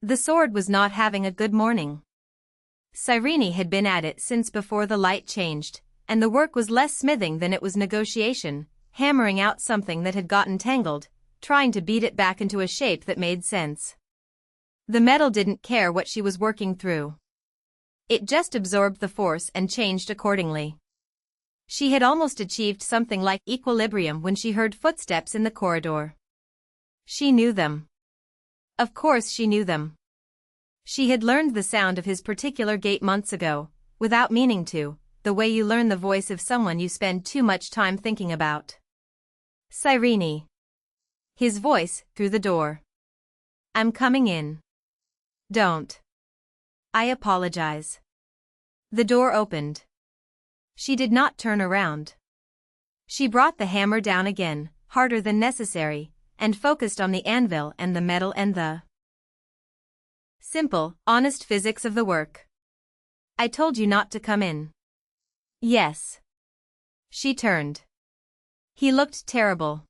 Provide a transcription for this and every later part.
The sword was not having a good morning. Cyrene had been at it since before the light changed, and the work was less smithing than it was negotiation, hammering out something that had gotten tangled, trying to beat it back into a shape that made sense. The metal didn't care what she was working through. It just absorbed the force and changed accordingly. She had almost achieved something like equilibrium when she heard footsteps in the corridor. She knew them. Of course she knew them. She had learned the sound of his particular gait months ago, without meaning to, the way you learn the voice of someone you spend too much time thinking about. Cyrene. His voice, through the door. I'm coming in. Don't. I apologize. The door opened. She did not turn around. She brought the hammer down again, harder than necessary, and focused on the anvil and the metal and the simple, honest physics of the work. I told you not to come in. Yes. She turned. He looked terrible.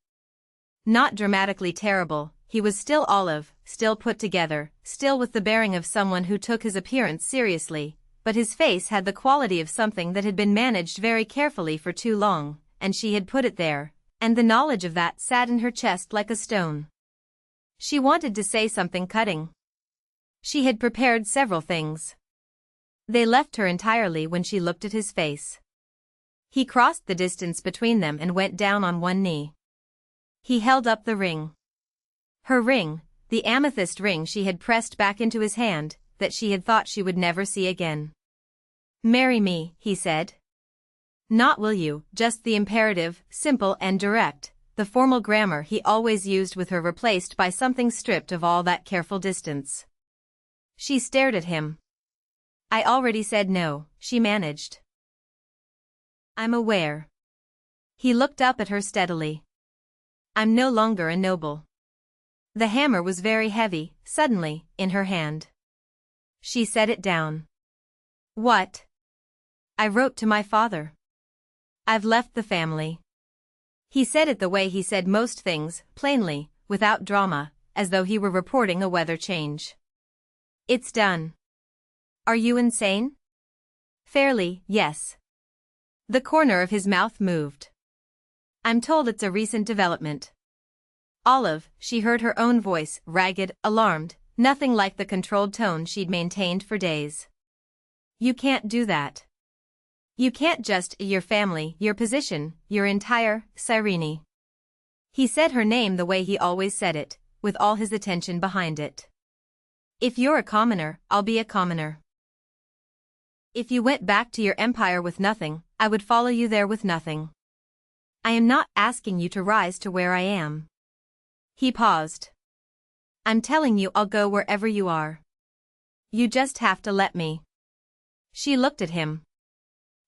Not dramatically terrible, he was still olive, still put together, still with the bearing of someone who took his appearance seriously, but his face had the quality of something that had been managed very carefully for too long, and she had put it there, and the knowledge of that sat in her chest like a stone. She wanted to say something cutting. She had prepared several things. They left her entirely when she looked at his face. He crossed the distance between them and went down on one knee. He held up the ring. Her ring, the amethyst ring she had pressed back into his hand, that she had thought she would never see again. Marry me, he said. Not will you, just the imperative, simple and direct, the formal grammar he always used with her replaced by something stripped of all that careful distance. She stared at him. I already said no, she managed. I'm aware. He looked up at her steadily. I'm no longer a noble. The hammer was very heavy, suddenly, in her hand. She set it down. What? I wrote to my father. I've left the family. He said it the way he said most things, plainly, without drama, as though he were reporting a weather change. It's done. Are you insane? Fairly, yes. The corner of his mouth moved. I'm told it's a recent development. Olive, she heard her own voice, ragged, alarmed, nothing like the controlled tone she'd maintained for days. You can't do that. You can't just, your family, your position, your entire, Cyrene. He said her name the way he always said it, with all his attention behind it. If you're a commoner, I'll be a commoner. If you went back to your empire with nothing, I would follow you there with nothing. I am not asking you to rise to where I am. He paused. I'm telling you I'll go wherever you are. You just have to let me. She looked at him.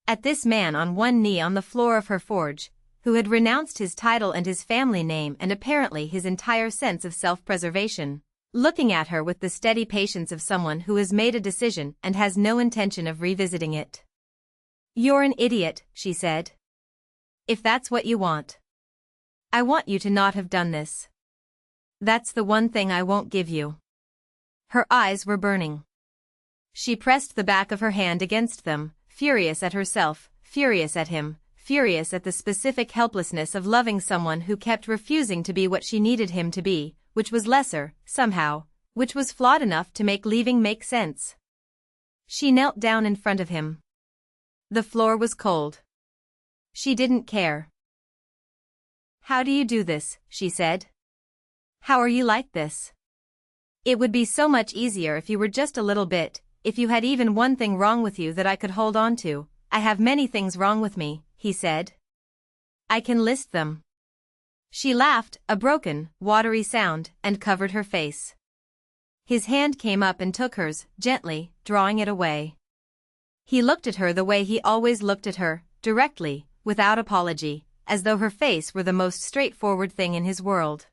At this man on one knee on the floor of her forge, who had renounced his title and his family name and apparently his entire sense of self-preservation, looking at her with the steady patience of someone who has made a decision and has no intention of revisiting it. You're an idiot, she said. If that's what you want. I want you to not have done this. That's the one thing I won't give you. Her eyes were burning. She pressed the back of her hand against them, furious at herself, furious at him, furious at the specific helplessness of loving someone who kept refusing to be what she needed him to be, which was lesser, somehow, which was flawed enough to make leaving make sense. She knelt down in front of him. The floor was cold. She didn't care. How do you do this, she said. How are you like this? It would be so much easier if you were just a little bit, if you had even one thing wrong with you that I could hold on to. I have many things wrong with me, he said. I can list them. She laughed, a broken, watery sound, and covered her face. His hand came up and took hers, gently, drawing it away. He looked at her the way he always looked at her, directly, without apology, as though her face were the most straightforward thing in his world.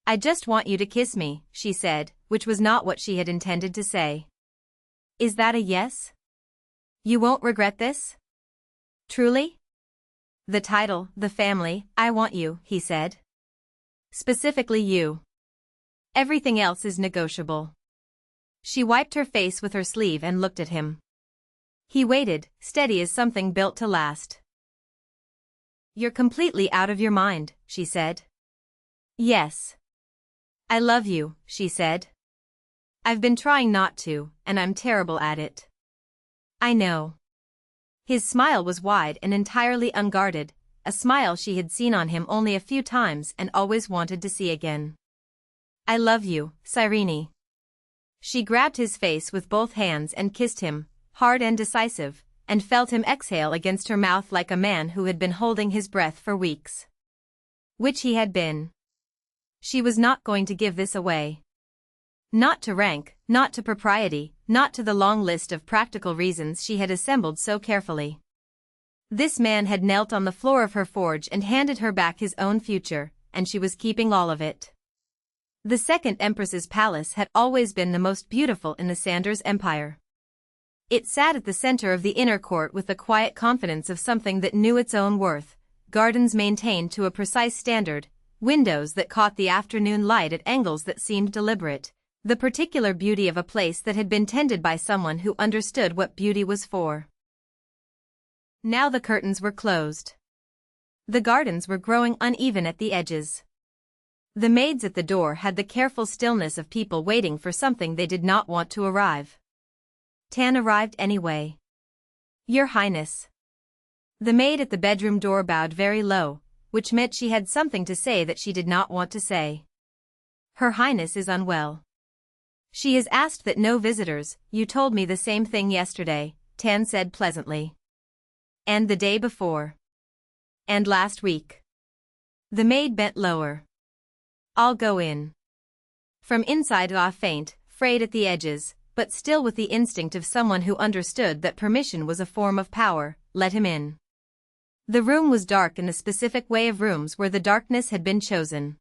I just want you to kiss me, she said, which was not what she had intended to say. Is that a yes? You won't regret this? Truly? The title, the family, I want you, he said. Specifically you. Everything else is negotiable. She wiped her face with her sleeve and looked at him. He waited, steady as something built to last. "You're completely out of your mind," she said. "Yes. I love you," she said. "I've been trying not to, and I'm terrible at it." "I know." His smile was wide and entirely unguarded, a smile she had seen on him only a few times and always wanted to see again. "I love you, Cyrene." She grabbed his face with both hands and kissed him, hard and decisive, and felt him exhale against her mouth like a man who had been holding his breath for weeks. Which he had been. She was not going to give this away. Not to rank, not to propriety, not to the long list of practical reasons she had assembled so carefully. This man had knelt on the floor of her forge and handed her back his own future, and she was keeping all of it. The second Empress's palace had always been the most beautiful in the Sanders Empire. It sat at the center of the inner court with the quiet confidence of something that knew its own worth, gardens maintained to a precise standard, windows that caught the afternoon light at angles that seemed deliberate, the particular beauty of a place that had been tended by someone who understood what beauty was for. Now the curtains were closed. The gardens were growing uneven at the edges. The maids at the door had the careful stillness of people waiting for something they did not want to arrive. Tan arrived anyway. "Your Highness." The maid at the bedroom door bowed very low, which meant she had something to say that she did not want to say. "Her Highness is unwell. She has asked that no visitors." "You told me the same thing yesterday," Tan said pleasantly. "And the day before. And last week." The maid bent lower. "I'll go in." From inside, faint, frayed at the edges, but still with the instinct of someone who understood that permission was a form of power, let him in. The room was dark in the specific way of rooms where the darkness had been chosen.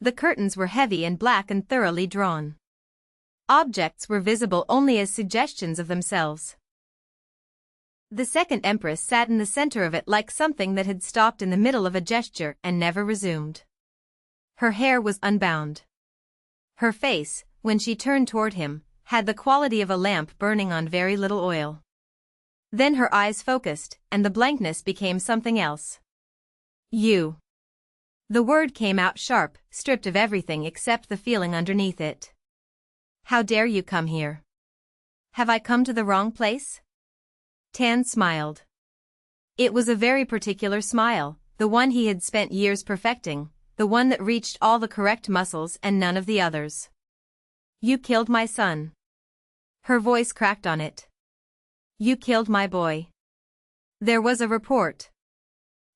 The curtains were heavy and black and thoroughly drawn. Objects were visible only as suggestions of themselves. The second Empress sat in the center of it like something that had stopped in the middle of a gesture and never resumed. Her hair was unbound. Her face, when she turned toward him, had the quality of a lamp burning on very little oil. Then her eyes focused, and the blankness became something else. "You." The word came out sharp, stripped of everything except the feeling underneath it. "How dare you come here? Have I come to the wrong place?" Tan smiled. It was a very particular smile, the one he had spent years perfecting, the one that reached all the correct muscles and none of the others. "You killed my son." Her voice cracked on it. "You killed my boy." There was a report.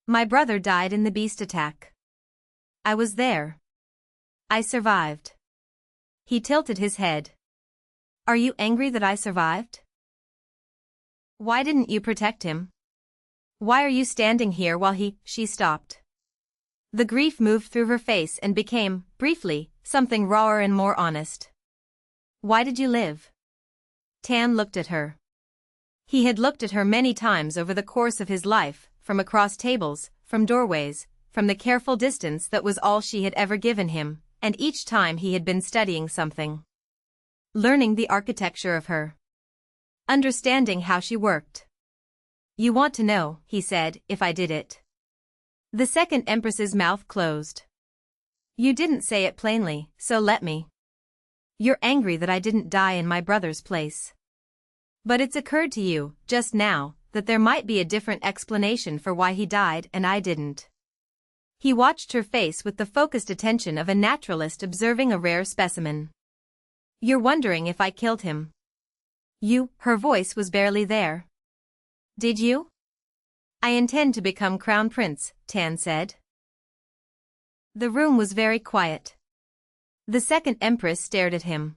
"My brother died in the beast attack. I was there. I survived." He tilted his head. "Are you angry that I survived? Why didn't you protect him? Why are you standing here while he..." She stopped. The grief moved through her face and became, briefly, something rawer and more honest. "Why did you live?" Tan looked at her. He had looked at her many times over the course of his life, from across tables, from doorways, from the careful distance that was all she had ever given him, and each time he had been studying something. Learning the architecture of her. Understanding how she worked. "You want to know," he said, "if I did it?" The second Empress's mouth closed. "You didn't say it plainly, so let me. You're angry that I didn't die in my brother's place. But it's occurred to you, just now, that there might be a different explanation for why he died and I didn't." He watched her face with the focused attention of a naturalist observing a rare specimen. "You're wondering if I killed him?" "You..." Her voice was barely there. "Did you?" "I intend to become crown prince," Tan said. The room was very quiet. The second Empress stared at him.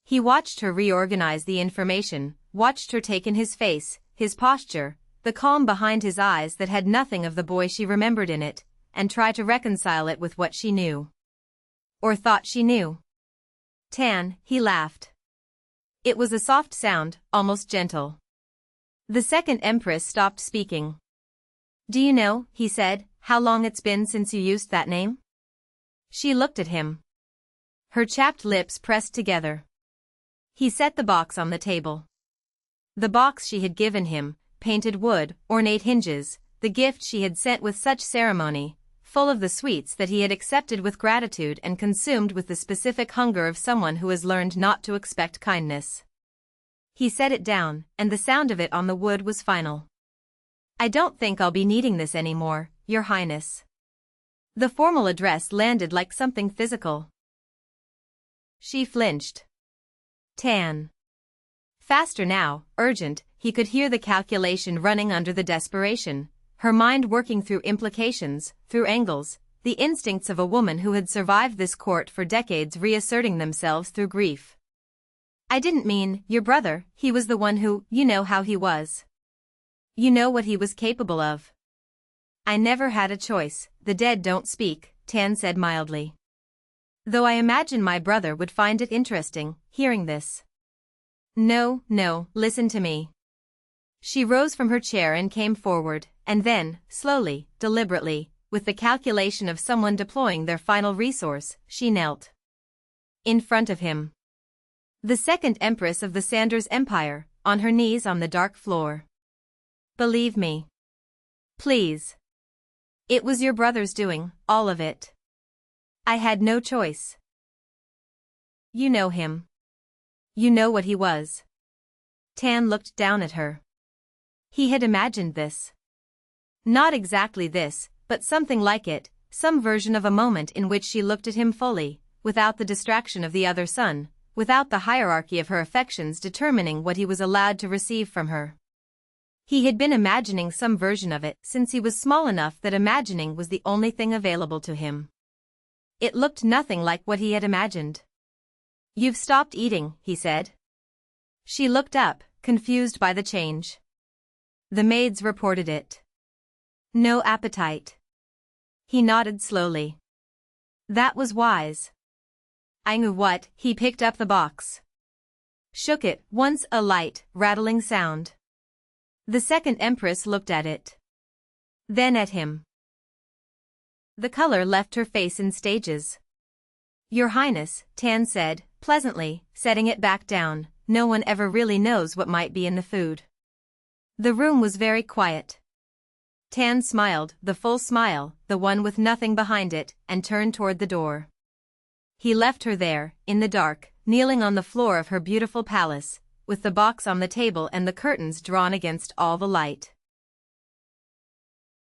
He watched her reorganize the information, watched her take in his face, his posture, the calm behind his eyes that had nothing of the boy she remembered in it, and try to reconcile it with what she knew. Or thought she knew. "Tan," he laughed. It was a soft sound, almost gentle. The second Empress stopped speaking. "Do you know," he said, "how long it's been since you used that name?" She looked at him. Her chapped lips pressed together. He set the box on the table. The box she had given him, painted wood, ornate hinges, the gift she had sent with such ceremony, full of the sweets that he had accepted with gratitude and consumed with the specific hunger of someone who has learned not to expect kindness. He set it down, and the sound of it on the wood was final. "I don't think I'll be needing this anymore, Your Highness." The formal address landed like something physical. She flinched. Tan. Faster now, urgent, he could hear the calculation running under the desperation, her mind working through implications, through angles, the instincts of a woman who had survived this court for decades reasserting themselves through grief. "I didn't mean, your brother, he was the one who, you know how he was. You know what he was capable of." "I never had a choice, the dead don't speak," Tan said mildly. "Though I imagine my brother would find it interesting, hearing this." "No, no, listen to me." She rose from her chair and came forward, and then, slowly, deliberately, with the calculation of someone deploying their final resource, she knelt in front of him. The second empress of the Sanders Empire, on her knees on the dark floor. "Believe me. Please. It was your brother's doing, all of it. I had no choice. You know him. You know what he was." Tan looked down at her. He had imagined this. Not exactly this, but something like it, some version of a moment in which she looked at him fully, without the distraction of the other son, without the hierarchy of her affections determining what he was allowed to receive from her. He had been imagining some version of it since he was small enough that imagining was the only thing available to him. It looked nothing like what he had imagined. "You've stopped eating," he said. She looked up, confused by the change. The maids reported it. "No appetite." He nodded slowly. "That was wise." "I knew what." He picked up the box. Shook it, once a light, rattling sound. The second empress looked at it. Then at him. The color left her face in stages. "Your Highness," Tan said, pleasantly, setting it back down, "no one ever really knows what might be in the food." The room was very quiet. Tan smiled, the full smile, the one with nothing behind it, and turned toward the door. He left her there, in the dark, kneeling on the floor of her beautiful palace, with the box on the table and the curtains drawn against all the light.